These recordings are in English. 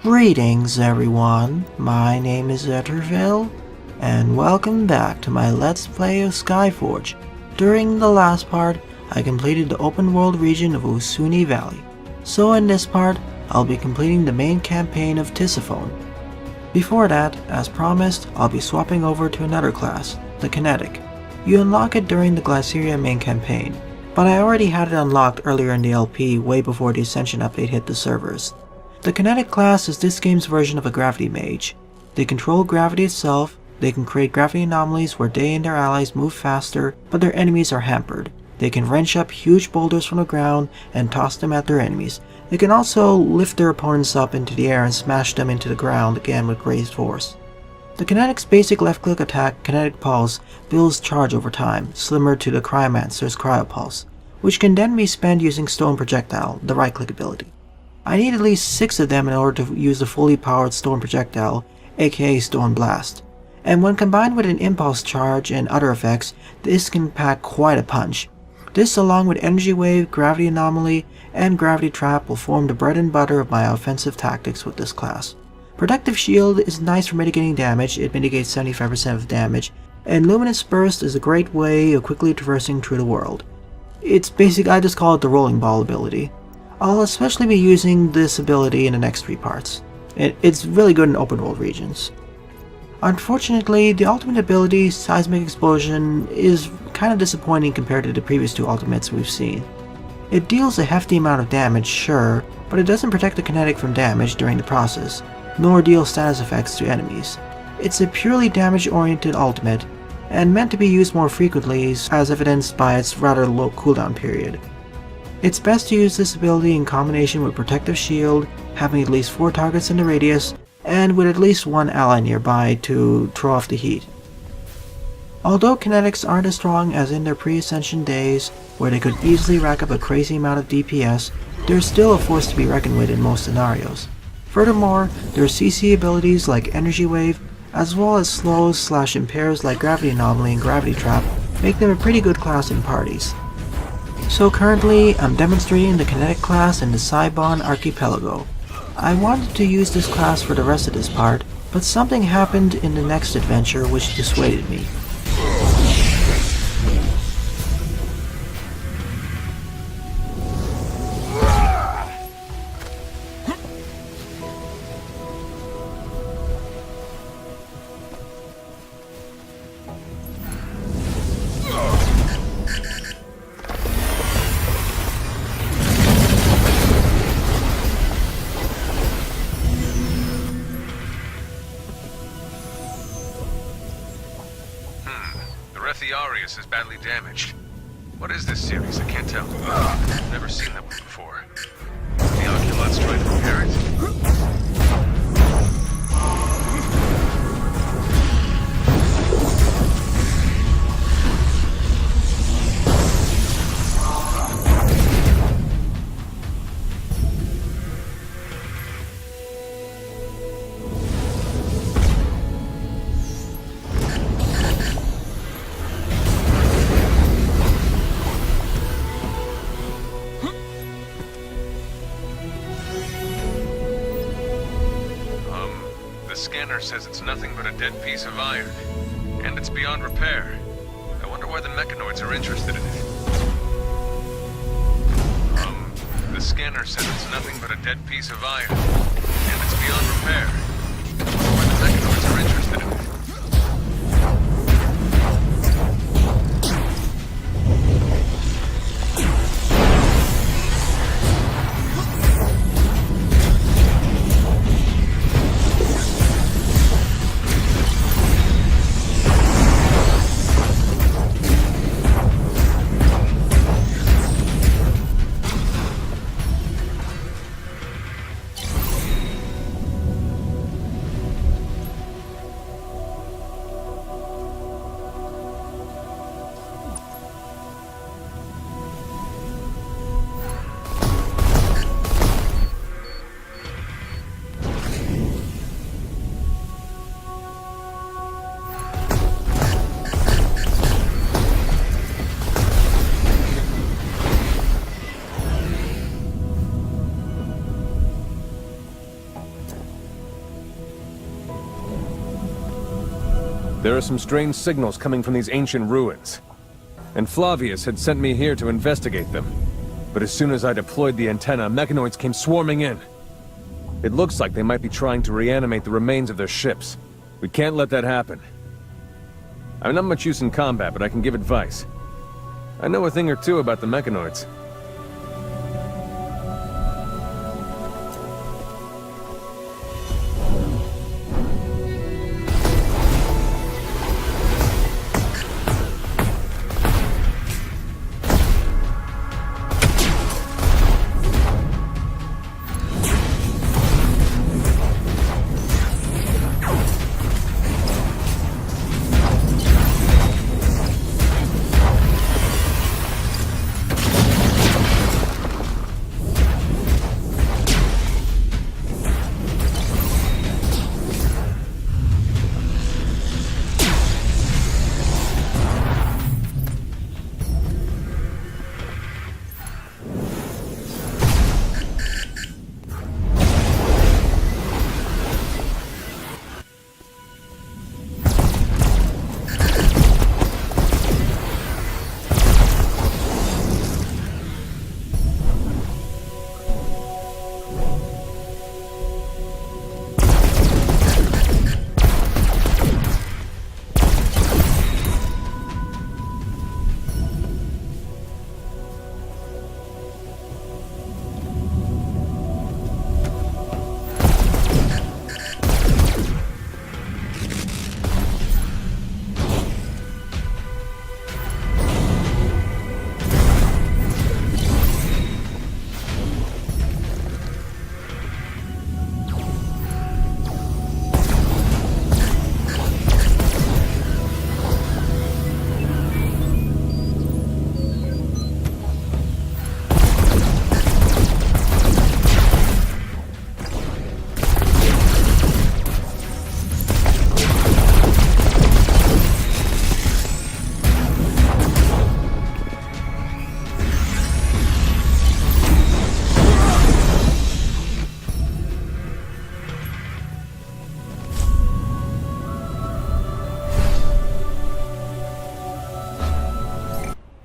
Greetings everyone, my name is Etterville, and welcome back to my Let's Play of Skyforge. During the last part, I completed the open world region of Usuni Valley, so in this part, I'll be completing the main campaign of Tisiphone. Before that, as promised, I'll be swapping over to another class, the Kinetic. You unlock it during the Glyceria main campaign, but I already had it unlocked earlier in the LP way before the Ascension update hit the servers. The Kinetic class is this game's version of a gravity mage. They control gravity itself, they can create gravity anomalies where they and their allies move faster, but their enemies are hampered. They can wrench up huge boulders from the ground and toss them at their enemies. They can also lift their opponents up into the air and smash them into the ground again with raised force. The Kinetic's basic left-click attack, Kinetic Pulse, builds charge over time, similar to the Cryomancer's Cryopulse, which can then be spent using Stone Projectile, the right-click ability. I need at least 6 of them in order to use the fully powered Stone Projectile, aka Stone Blast, and when combined with an Impulse Charge and other effects, this can pack quite a punch. This along with Energy Wave, Gravity Anomaly, and Gravity Trap will form the bread and butter of my offensive tactics with this class. Protective Shield is nice for mitigating damage, it mitigates 75% of damage, and Luminous Burst is a great way of quickly traversing through the world. It's basic, I just call it the Rolling Ball ability. I'll especially be using this ability in the next 3 parts. It's really good in open world regions. Unfortunately, the ultimate ability, Seismic Explosion, is kind of disappointing compared to the previous 2 ultimates we've seen. It deals a hefty amount of damage, sure, but it doesn't protect the Kinetic from damage during the process, nor deal status effects to enemies. It's a purely damage-oriented ultimate, and meant to be used more frequently as evidenced by its rather low cooldown period. It's best to use this ability in combination with Protective Shield, having at least 4 targets in the radius, and with at least 1 ally nearby to throw off the heat. Although Kinetics aren't as strong as in their pre-Ascension days, where they could easily rack up a crazy amount of DPS, they're still a force to be reckoned with in most scenarios. Furthermore, their CC abilities like Energy Wave, as well as slows/impairs like Gravity Anomaly and Gravity Trap, make them a pretty good class in parties. So currently, I'm demonstrating the Kinetic class in the Saiban Archipelago. I wanted to use this class for the rest of this part, but something happened in the next adventure which dissuaded me. Is badly damaged. What is this series? I can't tell. I've never seen that one before. The Oculot's trying to repair it? The scanner says it's nothing but a dead piece of iron, and it's beyond repair. I wonder why the mechanoids are interested in it. The scanner says it's nothing but a dead piece of iron, and it's beyond repair. I wonder why the mechanoids are interested in it. There are some strange signals coming from these ancient ruins, and Flavius had sent me here to investigate them. But as soon as I deployed the antenna, mechanoids came swarming in. It looks like they might be trying to reanimate the remains of their ships. We can't let that happen. I'm not much use in combat, but I can give advice. I know a thing or two about the mechanoids.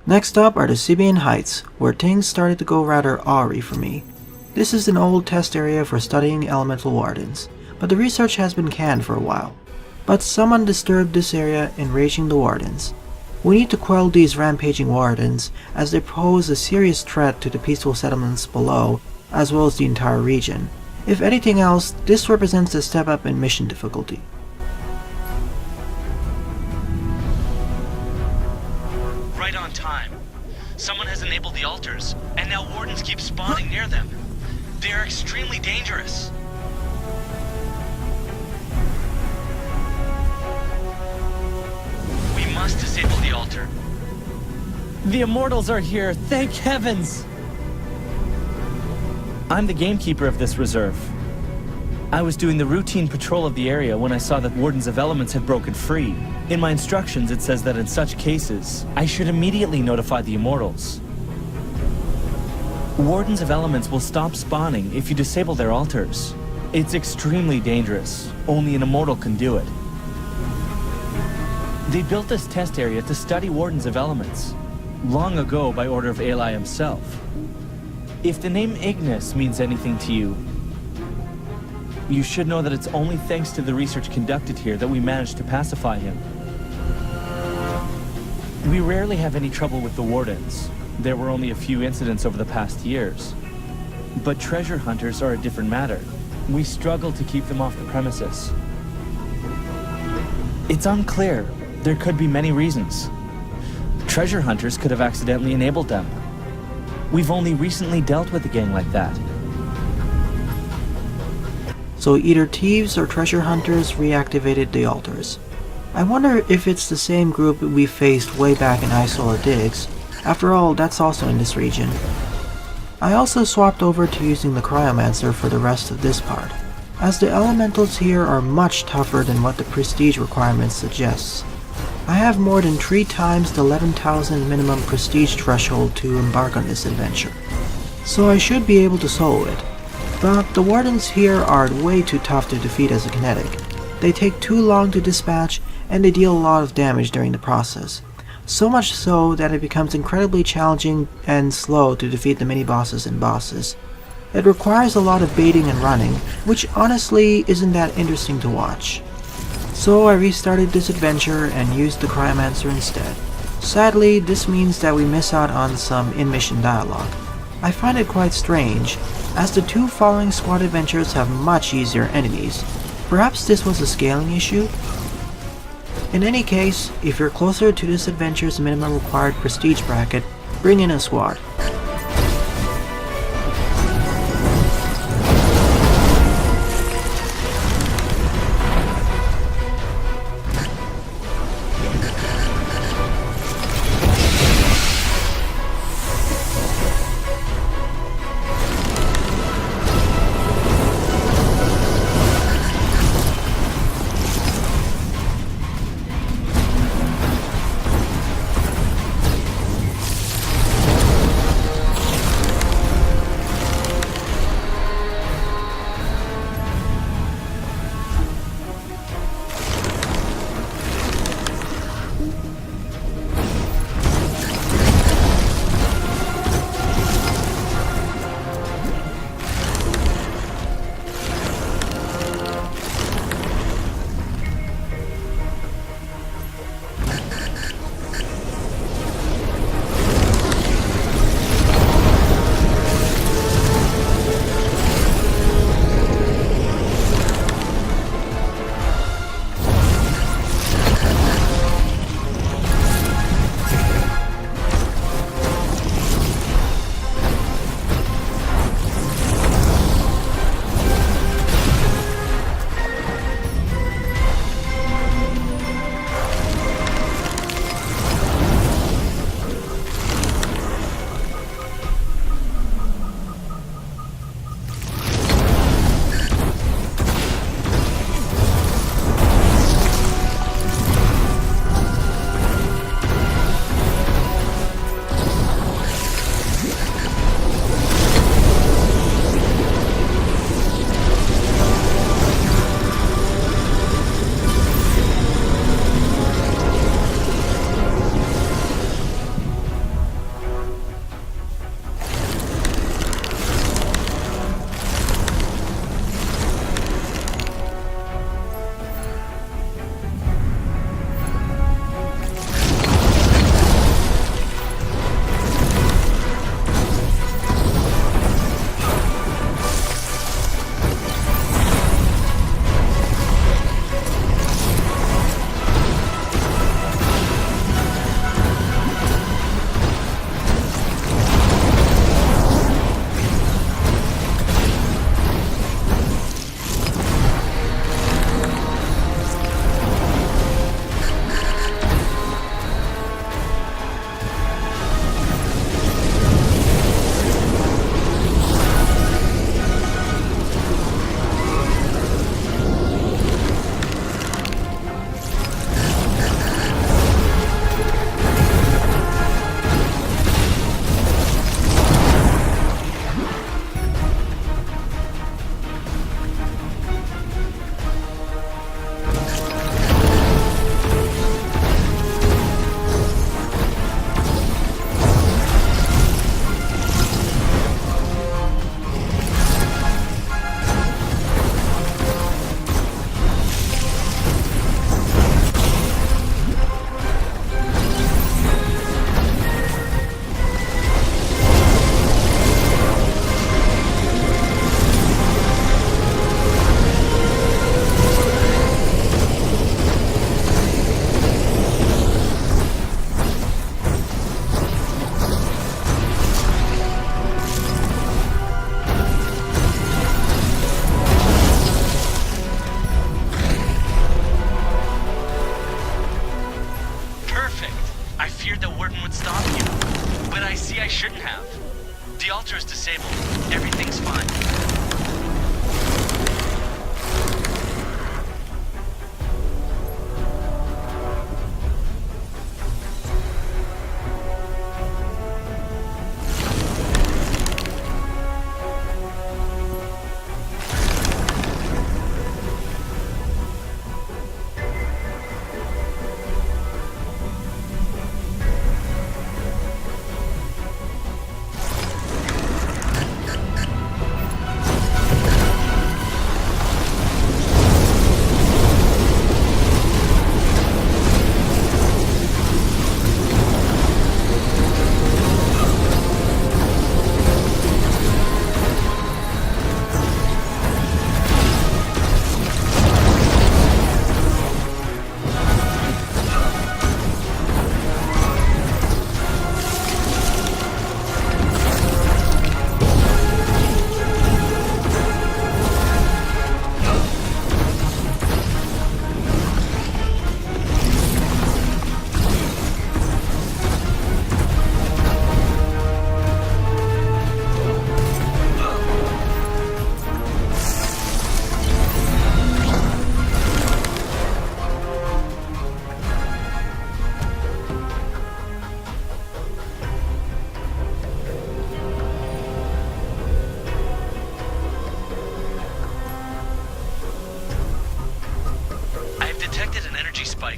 Next up are the Syblian Heights, where things started to go rather awry for me. This is an old test area for studying elemental wardens, but the research has been canned for a while. But someone disturbed this area, enraging the wardens. We need to quell these rampaging wardens, as they pose a serious threat to the peaceful settlements below, as well as the entire region. If anything else, this represents a step up in mission difficulty. Right on time. Someone has enabled the altars, and now wardens keep spawning near them. They are extremely dangerous. We must disable the altar. The Immortals are here, thank heavens! I'm the gamekeeper of this reserve. I was doing the routine patrol of the area when I saw that Wardens of Elements had broken free. In my instructions it says that in such cases, I should immediately notify the Immortals. Wardens of Elements will stop spawning if you disable their altars. It's extremely dangerous. Only an Immortal can do it. They built this test area to study Wardens of Elements, long ago by order of Eli himself. If the name Ignis means anything to you, you should know that it's only thanks to the research conducted here that we managed to pacify him. We rarely have any trouble with the Wardens. There were only a few incidents over the past years. But treasure hunters are a different matter. We struggle to keep them off the premises. It's unclear. There could be many reasons. Treasure hunters could have accidentally enabled them. We've only recently dealt with a gang like that. So either thieves or treasure hunters reactivated the altars. I wonder if it's the same group we faced way back in Isola Digs. After all, that's also in this region. I also swapped over to using the Cryomancer for the rest of this part, as the elementals here are much tougher than what the prestige requirement suggests. I have more than 3 times the 11,000 minimum prestige threshold to embark on this adventure, so I should be able to solo it. But the wardens here are way too tough to defeat as a kinetic. They take too long to dispatch, and they deal a lot of damage during the process. So much so that it becomes incredibly challenging and slow to defeat the mini-bosses and bosses. It requires a lot of baiting and running, which honestly isn't that interesting to watch. So I restarted this adventure and used the Cryomancer instead. Sadly, this means that we miss out on some in-mission dialogue. I find it quite strange, as the two following squad adventures have much easier enemies. Perhaps this was a scaling issue? In any case, if you're closer to this adventure's minimum required prestige bracket, bring in a squad.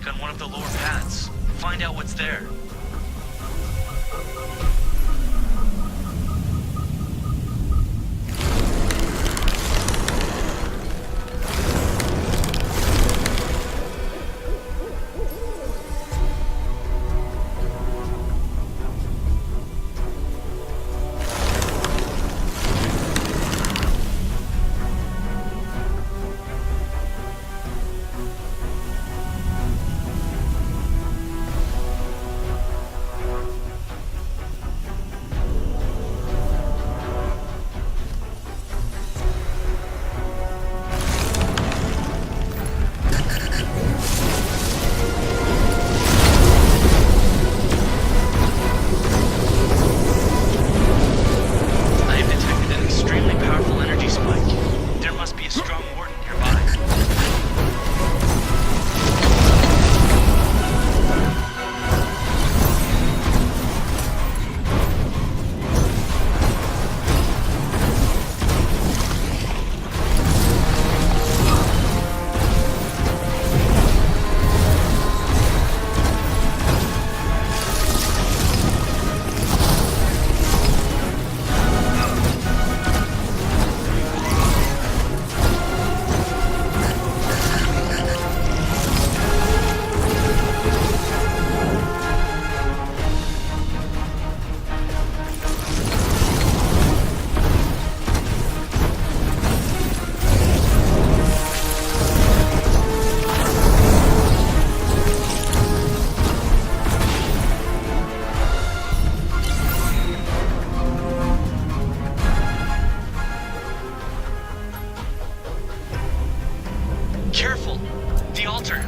Kinetic on one of the lower paths. Find out what's there. Careful! The altar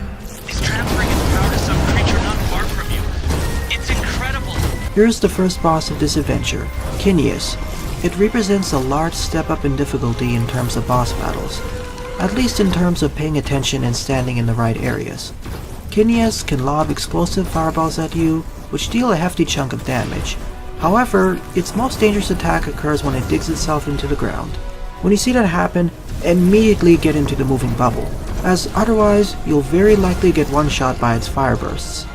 is transferring its power to some creature not far from you. It's incredible! Here's the first boss of this adventure, Kinetic. It represents a large step up in difficulty in terms of boss battles, at least in terms of paying attention and standing in the right areas. Kinetic can lob explosive fireballs at you, which deal a hefty chunk of damage. However, its most dangerous attack occurs when it digs itself into the ground. When you see that happen, immediately get into the moving bubble, as otherwise you'll very likely get one-shot by its fire bursts.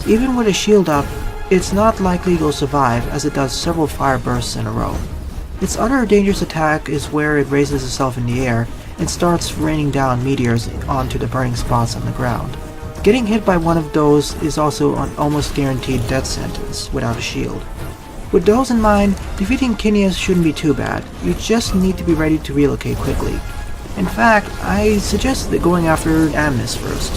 Even with a shield up, it's not likely you'll survive, as it does several fire bursts in a row. Its other dangerous attack is where it raises itself in the air and starts raining down meteors onto the burning spots on the ground. Getting hit by one of those is also an almost guaranteed death sentence without a shield. With those in mind, defeating Kinetic shouldn't be too bad. You just need to be ready to relocate quickly. In fact, I suggest that going after Amnis first.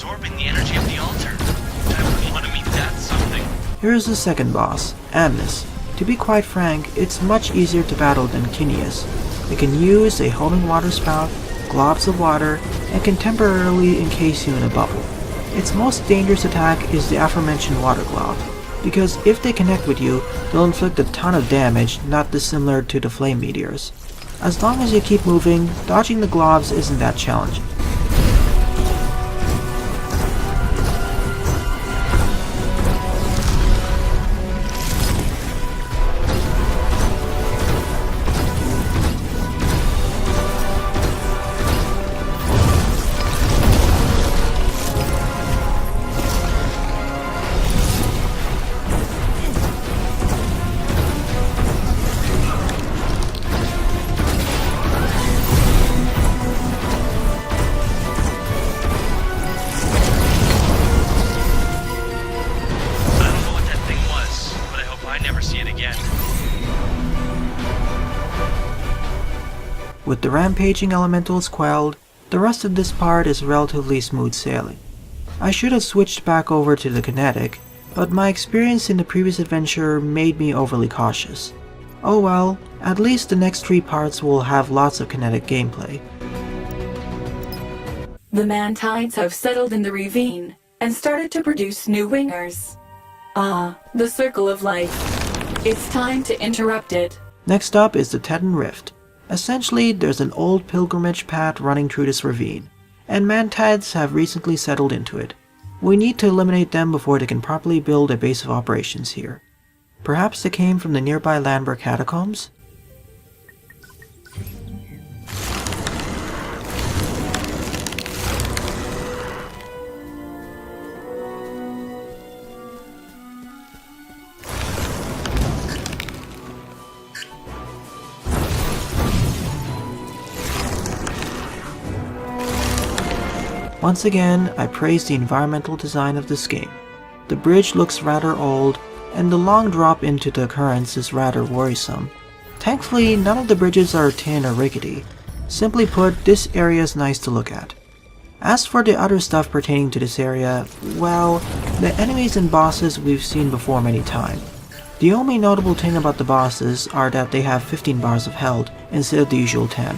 absorbing the energy of the altar. I wouldn't want to meet that something. Here's the second boss, Amnis. To be quite frank, it's much easier to battle than Kineas. It can use a homing water spout, globs of water, and can temporarily encase you in a bubble. Its most dangerous attack is the aforementioned water glob, because if they connect with you, they'll inflict a ton of damage not dissimilar to the flame meteors. As long as you keep moving, dodging the globs isn't that challenging. With the rampaging elementals quelled, the rest of this part is relatively smooth sailing. I should have switched back over to the Kinetic, but my experience in the previous adventure made me overly cautious. Oh well, at least the next 3 parts will have lots of Kinetic gameplay. The Mantides have settled in the ravine and started to produce new wingers. Ah, the circle of life. It's time to interrupt it. Next up is the Thetin Rift. Essentially, there's an old pilgrimage path running through this ravine, and Mantides have recently settled into it. We need to eliminate them before they can properly build a base of operations here. Perhaps they came from the nearby Lanber Catacombs? Once again, I praise the environmental design of this game. The bridge looks rather old, and the long drop into the currents is rather worrisome. Thankfully, none of the bridges are tin or rickety. Simply put, this area is nice to look at. As for the other stuff pertaining to this area, well, the enemies and bosses we've seen before many times. The only notable thing about the bosses are that they have 15 bars of health instead of the usual 10.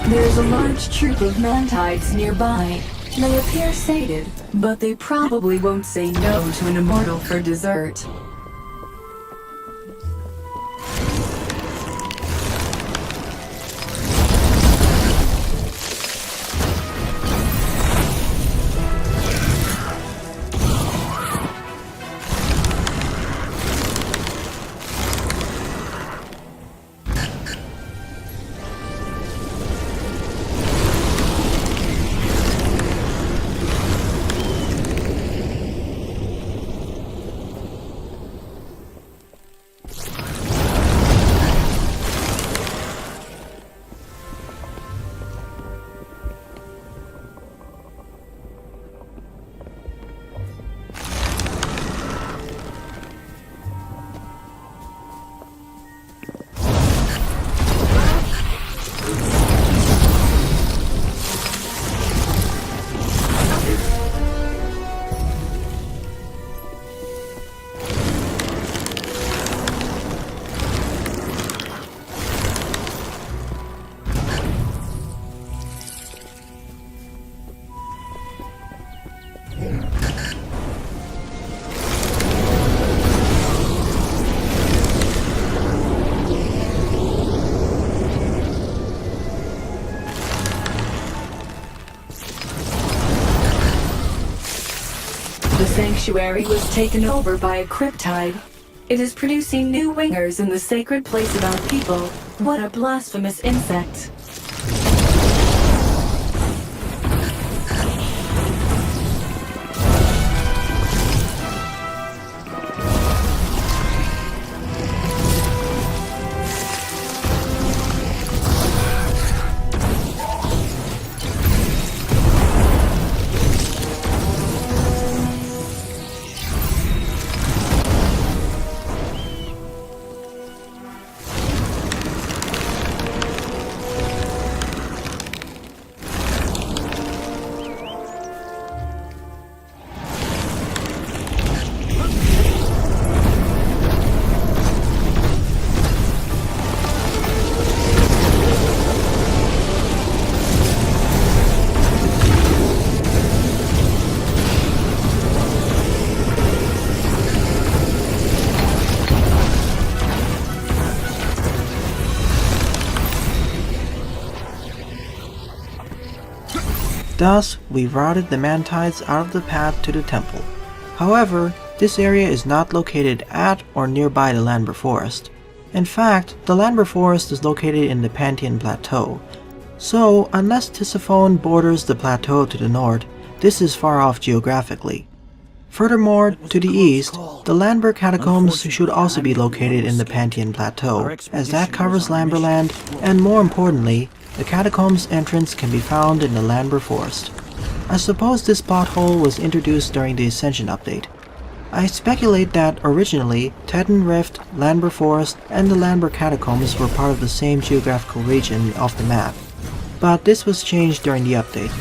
There's a large troop of Mantides nearby. They appear sated, but they probably won't say no to an immortal for dessert. sanctuary was taken over by a cryptide. It is producing new wingers in the sacred place of our people. What a blasphemous insect. Thus, we routed the Mantides out of the path to the temple. However, this area is not located at or nearby the Lanber Forest. In fact, the Lanber Forest is located in the Pantheon Plateau. So, unless Tisiphone borders the plateau to the north, this is far off geographically. Furthermore, to the east, the Lanber Catacombs should also be located in the Pantheon Plateau, as that covers Lamberland, and more importantly, the Catacombs entrance can be found in the Lanber Forest. I suppose this plot hole was introduced during the Ascension update. I speculate that originally, Thetin Rift, Lanber Forest, and the Lanber Catacombs were part of the same geographical region of the map, but this was changed during the update.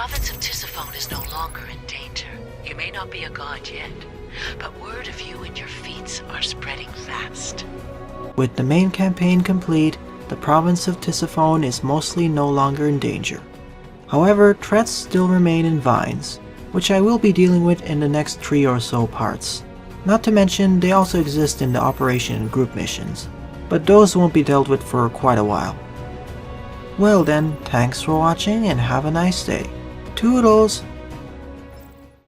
province of Tisiphone is no longer in danger. You may not be a god yet, but word of you and your feats are spreading fast. With the main campaign complete, the province of Tisiphone is mostly no longer in danger. However, threats still remain in Vines, which I will be dealing with in the next 3 or so parts. Not to mention, they also exist in the Operation and Group missions, but those won't be dealt with for quite a while. Well then, thanks for watching and have a nice day. Toodles!